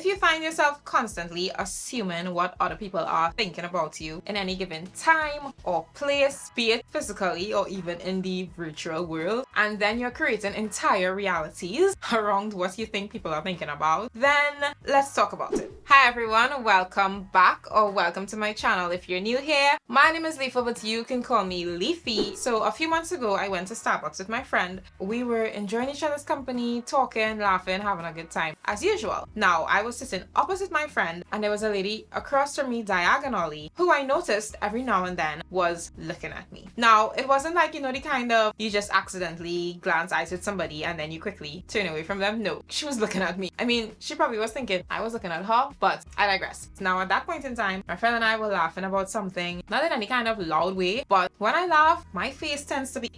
If you find yourself constantly assuming what other people are thinking about you in any given time or place, be it physically or even in the virtual world, and then you're creating entire realities around what you think people are thinking about, then let's talk about it. Hi everyone, welcome back or welcome to my channel. If you're new here, my name is Leafa, but you can call me Leafy. So a few months ago, I went to Starbucks with my friend. We were enjoying each other's company, talking, laughing, having a good time as usual. Now, I was sitting opposite my friend and there was a lady across from me diagonally who I noticed every now and then was looking at me. Now, it wasn't like, you know, the kind of you just accidentally glance eyes with somebody and then you quickly turn away from them. No, she was looking at me. I mean, she probably was thinking I was looking at her, but I digress. Now, at that point in time, my friend and I were laughing about something, not in any kind of loud way, but when I laugh, my face tends to be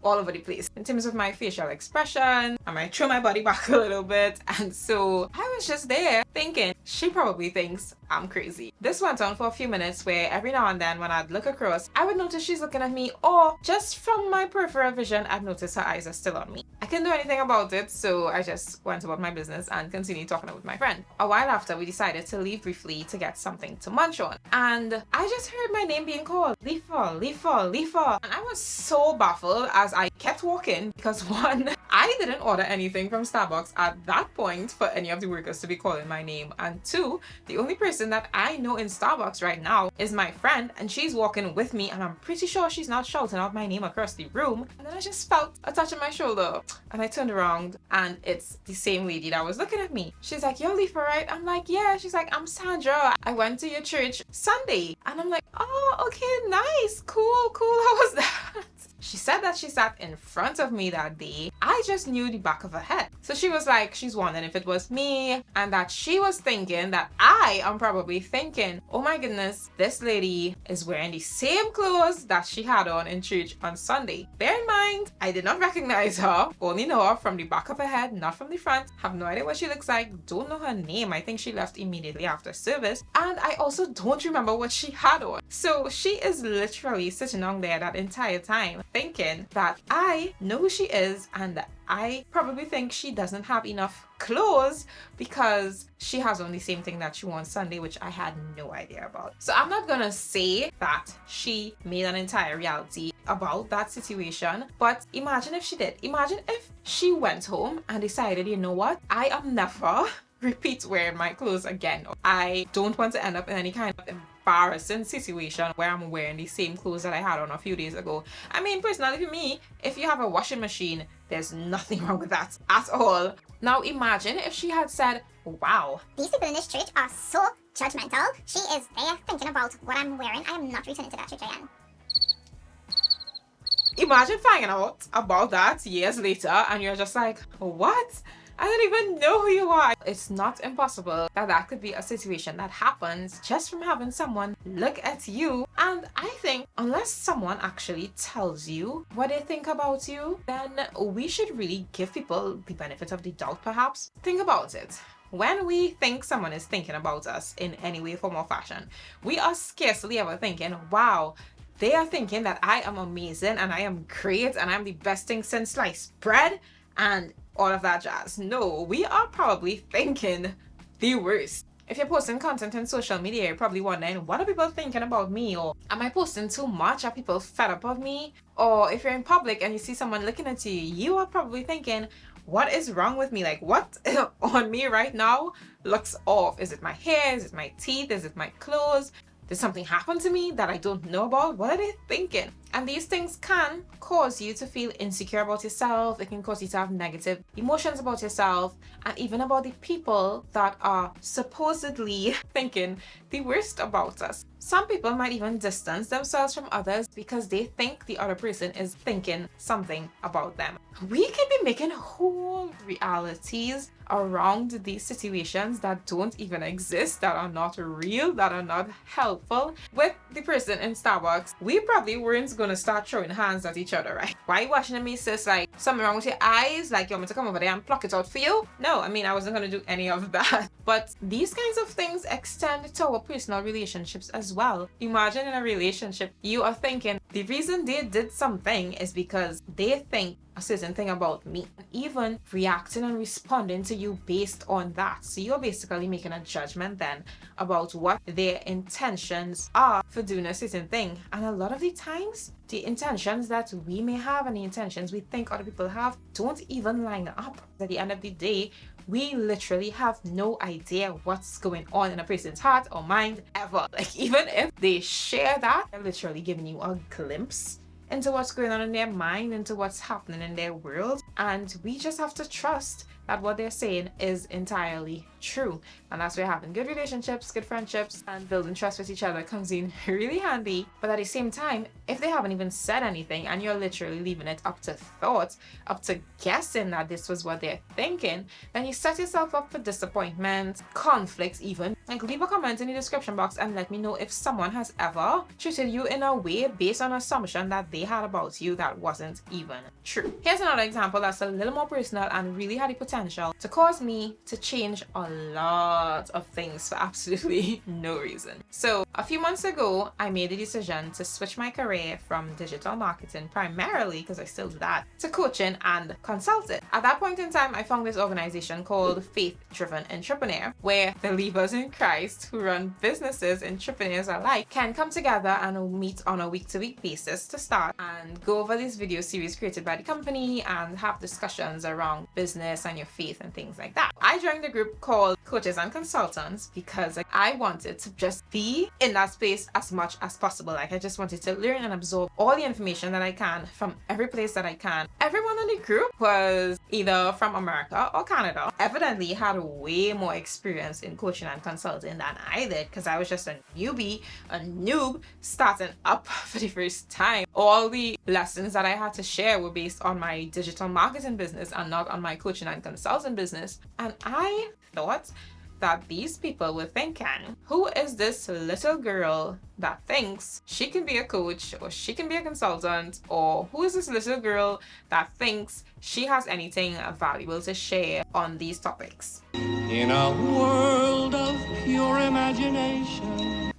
all over the place in terms of my facial expression. I might throw my body back a little bit, and so I was just there thinking she probably thinks I'm crazy. This went on for a few minutes where every now and then when I'd look across, I would notice she's looking at me, or just from my peripheral vision, I'd notice her eyes are still on me. I couldn't do anything about it, so I just went about my business and continued talking with my friend. A while after, we decided to leave briefly to get something to munch on, and I just heard my name being called, Leafa, Leafa, Leafa, and I was so baffled as I kept walking because one, I didn't order anything from Starbucks at that point for any of the workers to be calling my name, and two, the only person that I know in Starbucks right now is my friend, and she's walking with me, and I'm pretty sure she's not shouting out my name across the room. And then I just felt a touch on my shoulder, and I turned around, and it's the same lady that was looking at me. She's like, "You're Leafa, right?" I'm like, "Yeah." She's like, "I'm Sandra. I went to your church Sunday." And I'm like, "Oh, okay, nice, cool. How was that?" She said that she sat in front of me that day. I just knew the back of her head. So she was like, she's wondering if it was me, and that she was thinking that I am probably thinking, "Oh my goodness, this lady is wearing the same clothes that she had on in church on Sunday." Bear in mind, I did not recognize her, only know her from the back of her head, not from the front. Have no idea what she looks like, don't know her name. I think she left immediately after service, and I also don't remember what she had on. So she is literally sitting on there that entire time thinking that I know who she is, and that I probably think she doesn't have enough clothes because she has on the same thing that she wore on Sunday, which I had no idea about. So I'm not gonna say that she made an entire reality about that situation, but imagine if she did. Imagine if she went home and decided, you know what, I am never repeat wearing my clothes again. I don't want to end up in any kind of embarrassing situation where I'm wearing the same clothes that I had on a few days ago. I mean, personally for me, if you have a washing machine, there's nothing wrong with that at all. Now imagine if she had said, "Wow, these people in this church are so judgmental. She is there thinking about what I'm wearing. I am not returning to that church again." Imagine finding out about that years later and you're just like, "What? I don't even know who you are." It's not impossible that could be a situation that happens just from having someone look at you. And I think unless someone actually tells you what they think about you, then we should really give people the benefit of the doubt perhaps. Think about it. When we think someone is thinking about us in any way, form or fashion, we are scarcely ever thinking, "Wow, they are thinking that I am amazing and I am great and I'm the best thing since sliced bread," and all of that jazz. No, we are probably thinking the worst. If you're posting content on social media, you're probably wondering, what are people thinking about me? Or am I posting too much? Are people fed up of me? Or if you're in public and you see someone looking at you, you are probably thinking, what is wrong with me? Like, what on me right now looks off? Is it my hair? Is it my teeth? Is it my clothes? Did something happen to me that I don't know about? What are they thinking? And these things can cause you to feel insecure about yourself. It can cause you to have negative emotions about yourself and even about the people that are supposedly thinking the worst about us. Some people might even distance themselves from others because they think the other person is thinking something about them. We can be making whole realities around these situations that don't even exist, that are not real, that are not helpful. With the person in Starbucks, we probably weren't gonna start throwing hands at each other, right? "Why are you watching me, sis? Like, something wrong with your eyes? Like, you want me to come over there and pluck it out for you?" No, I mean, I wasn't gonna do any of that. But these kinds of things extend to our personal relationships as well. Imagine in a relationship, you are thinking the reason they did something is because they think a certain thing about me, and even reacting and responding to you based on that. So you're basically making a judgment then about what their intentions are for doing a certain thing. And a lot of the times, the intentions that we may have and the intentions we think other people have don't even line up. At the end of the day, we literally have no idea what's going on in a person's heart or mind ever. Like, even if they share that, they're literally giving you a glimpse into what's going on in their mind, into what's happening in their world. And we just have to trust that what they're saying is entirely true. And that's where having good relationships, good friendships, and building trust with each other comes in really handy. But at the same time, if they haven't even said anything and you're literally leaving it up to thought, up to guessing that this was what they're thinking, then you set yourself up for disappointment, conflicts even. Like, leave a comment in the description box and let me know if someone has ever treated you in a way based on assumption that they had about you that wasn't even true. Here's another example that's a little more personal and really had the potential to cause me to change a lot of things for absolutely no reason. So a few months ago, I made the decision to switch my career from digital marketing, primarily because I still do that, to coaching and consulting. At that point in time, I found this organization called Faith Driven Entrepreneur, where believers in Christ who run businesses, entrepreneurs alike, can come together and meet on a week-to-week basis to start and go over this video series created by the company and have discussions around business and your faith and things like that. I joined the group called Coaches and Consultants because I wanted to just be in that space as much as possible. Like, I just wanted to learn and absorb all the information that I can from every place that I can. Everyone in the group was either from America or Canada. Evidently had way more experience in coaching and consulting than I did, because I was just a newbie, a noob starting up for the first time. All the lessons that I had to share were based on my digital marketing business and not on my coaching and consulting business. And I thought that these people were thinking, who is this little girl that thinks she can be a coach or she can be a consultant, or who is this little girl that thinks she has anything valuable to share on these topics? In a world of pure imagination.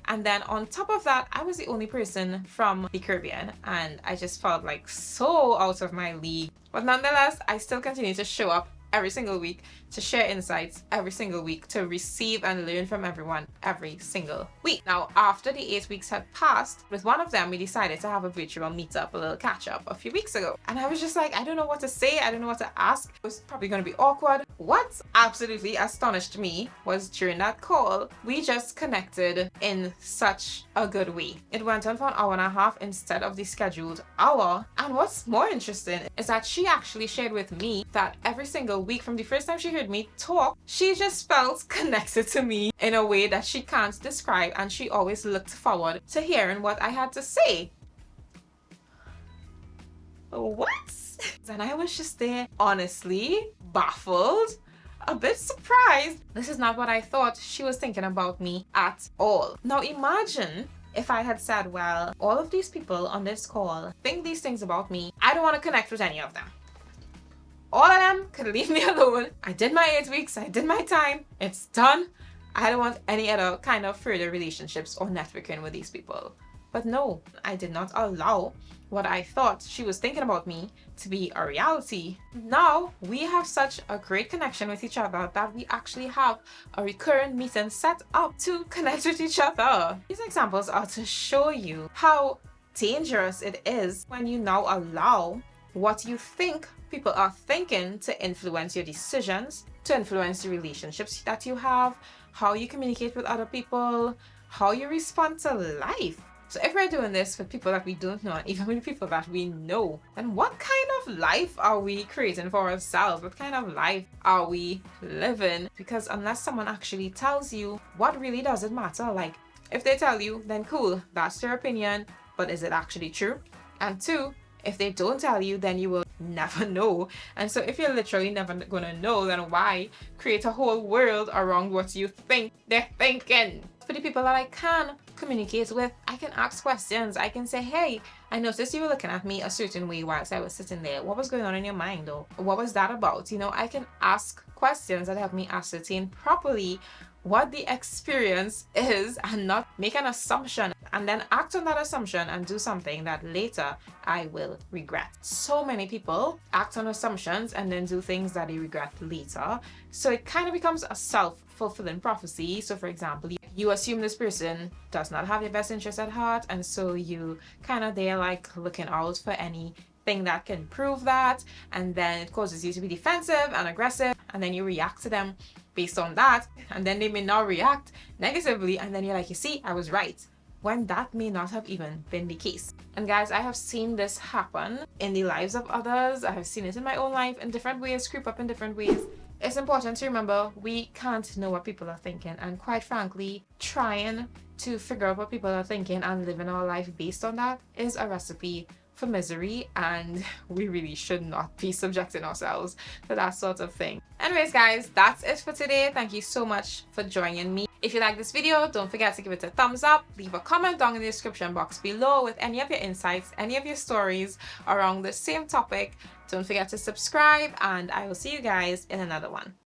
And then on top of that, I was the only person from the Caribbean, and I just felt like so out of my league. But nonetheless, I still continue to show up every single week, to share insights every single week, to receive and learn from everyone every single week. Now, after the 8 weeks had passed, with one of them, we decided to have a virtual meetup, a little catch up a few weeks ago. And I was just like, I don't know what to say. I don't know what to ask. It was probably going to be awkward. What absolutely astonished me was during that call, we just connected in such a good way. It went on for an hour and a half instead of the scheduled hour. And what's more interesting is that she actually shared with me that every single week from the first time she heard me talk, she just felt connected to me in a way that she can't describe, and she always looked forward to hearing what I had to say. What? And I was just there, honestly, baffled, a bit surprised. This is not what I thought she was thinking about me at all. Now imagine if I had said, well, all of these people on this call think these things about me. I don't want to connect with any of them. All of them could leave me alone. I did my 8 weeks. I did my time. It's done. I don't want any other kind of further relationships or networking with these people. But no, I did not allow what I thought she was thinking about me to be a reality. Now we have such a great connection with each other that we actually have a recurrent meeting set up to connect with each other. These examples are to show you how dangerous it is when you now allow what you think people are thinking to influence your decisions, to influence the relationships that you have, how you communicate with other people, how you respond to life. So if we're doing this with people that we don't know, and even with people that we know, then what kind of life are we creating for ourselves? What kind of life are we living? Because unless someone actually tells you, what really does it matter? Like, if they tell you, then cool, that's their opinion, but is it actually true? And two, if they don't tell you, then you will never know. And so if you're literally never gonna know, then why create a whole world around what you think they're thinking? For the people that I can communicate with, I can ask questions. I can say, hey, I noticed you were looking at me a certain way whilst I was sitting there. What was going on in your mind, though? What was that about? You know, I can ask questions that help me ascertain properly what the experience is and not make an assumption and then act on that assumption and do something that later I will regret. So many people act on assumptions and then do things that they regret later. So it kind of becomes a self-fulfilling prophecy. So for example, you assume this person does not have your best interest at heart, and so you kind of there like looking out for anything that can prove that, and then it causes you to be defensive and aggressive, and then you react to them based on that, and then they may not react negatively, and then you're like, you see, I was right, when that may not have even been the case. And guys, I have seen this happen in the lives of others. I have seen it in my own life in different ways, creep up in different ways. It's important to remember we can't know what people are thinking, and quite frankly, trying to figure out what people are thinking and living our life based on that is a recipe for misery, and we really should not be subjecting ourselves to that sort of thing. Anyways guys, that's it for today. Thank you so much for joining me. If you like this video, don't forget to give it a thumbs up, leave a comment down in the description box below with any of your insights, any of your stories around the same topic. Don't forget to subscribe, and I will see you guys in another one.